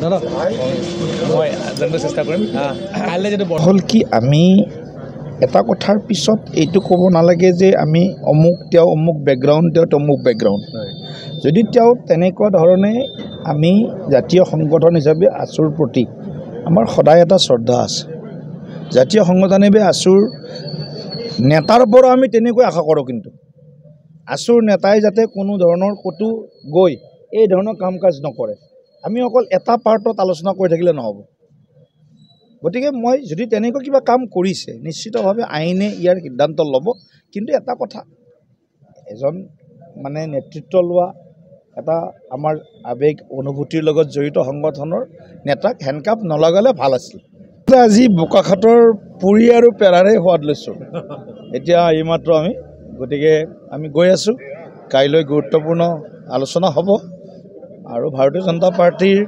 দাদা মই জানিব চেষ্টা কৰিম কাইলৈ যদি হ'ল কি আমি এটা কথাৰ পিছত এইটো ক'ব নালাগে যে আমি অমুক বেকগ্ৰাউণ্ড তমুক বেকগ্ৰাউণ্ড যদি তেওঁ তেনেকুৱা ধৰণে আমি জাতীয় সংগঠন হিচাপে আছুৰ প্ৰতি আমাৰ সদায় এটা শ্ৰদ্ধা আছে জাতীয় সংগঠন হিচাপে আছুৰ নেতাৰ পৰা আমি তেনেকৈ আশা কৰোঁ কিন্তু আছুৰ নেতাই যাতে কোনো ধৰণৰ ক'তো গৈ এই ধৰণৰ কাম কাজ নকৰে আমি অকল এটা পাৰ্টত আলোচনা কৰি থাকিলে নহ'ব গতিকে মই যদি তেনেকুৱা কিবা কাম কৰিছে নিশ্চিতভাৱে আইনে ইয়াৰ সিদ্ধান্ত ল'ব কিন্তু এটা কথা এজন মানে নেতৃত্ব লোৱা এটা আমাৰ আৱেগ অনুভূতিৰ লগত জড়িত সংগঠনৰ নেতাক হেণ্ডকাপ নলগালে ভাল আছিল আজি বোকাখাটৰ পুৰি আৰু পেৰাৰে সোৱাদ লৈছোঁ এতিয়া এইমাত্ৰ আমি গতিকে আমি গৈ আছোঁ কাইলৈ গুৰুত্বপূৰ্ণ আলোচনা হ'ব আৰু ভাৰতীয় জনতা পাৰ্টিৰ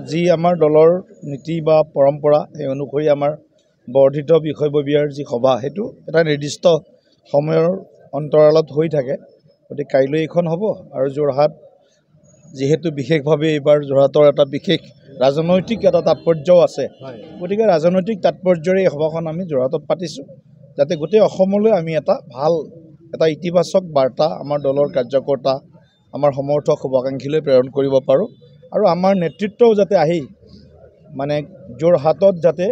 যি আমাৰ দলৰ নীতি বা পৰম্পৰা সেই অনুসৰি আমাৰ বৰ্ধিত বিষয়ববীয়াৰ যি সভা সেইটো এটা নিৰ্দিষ্ট সময়ৰ অন্তৰালত হৈ থাকে গতিকে কাইলৈ এইখন হ'ব আৰু যোৰহাট যিহেতু বিশেষভাৱে এইবাৰ যোৰহাটৰ এটা বিশেষ ৰাজনৈতিক এটা তাৎপৰ্যও আছে গতিকে ৰাজনৈতিক তাৎপৰ্যৰে এই সভাখন আমি যোৰহাটত পাতিছোঁ যাতে গোটেই অসমলৈ আমি এটা ভাল এটা ইতিবাচক বাৰ্তা আমাৰ দলৰ কাৰ্যকৰ্তা আমাৰ সমৰ্থক শুভাকাংক্ষীলৈ প্ৰেৰণ কৰিব পাৰোঁ আৰু আমাৰ নেতৃত্বও যাতে আহি মানে যোৰহাটত যাতে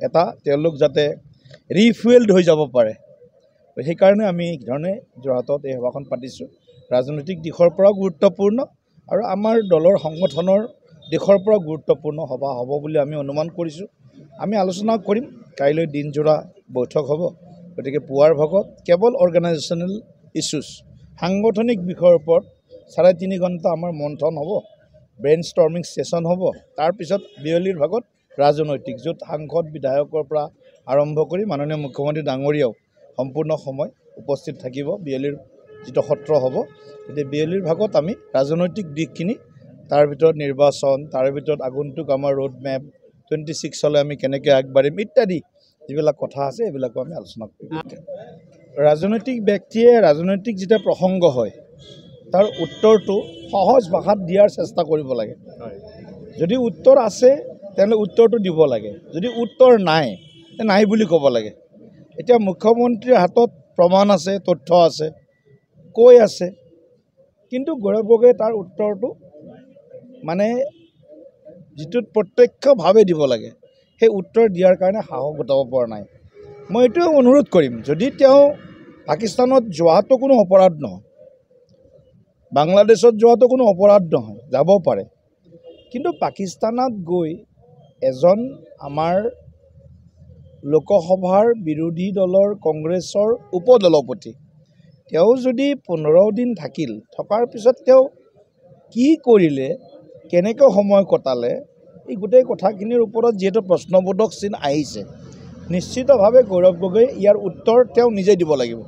এটা তেওঁলোক যাতে ৰিফুৱেলড হৈ যাব পাৰে সেইকাৰণে আমি এই ধৰণে যোৰহাটত এই সভাখন পাতিছোঁ ৰাজনৈতিক দিশৰ পৰাও গুৰুত্বপূৰ্ণ আৰু আমাৰ দলৰ সংগঠনৰ দিশৰ পৰা গুৰুত্বপূৰ্ণ সভা হ'ব বুলি আমি অনুমান কৰিছোঁ আমি আলোচনা কৰিম কাইলৈ দিনজোৰা বৈঠক হ'ব গতিকে পুৱাৰ ভাগত কেৱল অৰ্গেনাইজেশ্যনেল ইছ্যুজ সাংগঠনিক বিষয়ৰ ওপৰত 3.5 ঘণ্টা আমাৰ মন্থন হ'ব ব্ৰেইন ষ্টৰ্মিং ছেশ্যন হ'ব তাৰপিছত বিয়লিৰ ভাগত ৰাজনৈতিক য'ত সাংসদ বিধায়কৰ পৰা আৰম্ভ কৰি মাননীয় মুখ্যমন্ত্ৰী ডাঙৰীয়াও সম্পূৰ্ণ সময় উপস্থিত থাকিব বিয়লিৰ যিটো সত্ৰ হ'ব গতিকে বিয়লিৰ ভাগত আমি ৰাজনৈতিক দিশখিনি তাৰ ভিতৰত নিৰ্বাচন তাৰ ভিতৰত আগন্তুক আমাৰ ৰোড মেপ 26 আমি কেনেকৈ আগবাঢ়িম ইত্যাদি যিবিলাক কথা আছে এইবিলাকো আমি আলোচনা কৰিম ৰাজনৈতিক ব্যক্তিয়ে ৰাজনৈতিক যেতিয়া প্ৰসংগ হয় তাৰ উত্তৰটো সহজ ভাষাত দিয়াৰ চেষ্টা কৰিব লাগে যদি উত্তৰ আছে তেনে উত্তৰটো দিব লাগে যদি উত্তৰ নাই বুলি ক'ব লাগে এতিয়া মুখ্যমন্ত্ৰীৰ হাতত প্ৰমাণ আছে তথ্য আছে কৈ আছে কিন্তু গৌৰৱ গগৈয়ে তাৰ উত্তৰটো মানে যিটোত প্ৰত্যক্ষভাৱে দিব লাগে সেই উত্তৰ দিয়াৰ কাৰণে সাহস গোটাব পৰা নাই মই এইটোৱে অনুৰোধ কৰিম যদি তেওঁ পাকিস্তানত যোৱাটো কোনো অপৰাধ নহয় বাংলাদেশত যোৱাটো কোনো অপৰাধ নহয় যাব পাৰে কিন্তু পাকিস্তানত গৈ এজন আমাৰ লোকসভাৰ বিৰোধী দলৰ কংগ্ৰেছৰ উপদলপতি তেওঁ যদি 15 দিন থকাৰ পিছত তেওঁ কি কৰিলে কেনেকৈ সময় কটালে এই গোটেই কথাখিনিৰ ওপৰত যিহেতু প্ৰশ্নবোধক চিন আহিছে নিশ্চিতভাৱে গৌৰৱ গগৈ ইয়াৰ উত্তৰ তেওঁ নিজে দিব লাগিব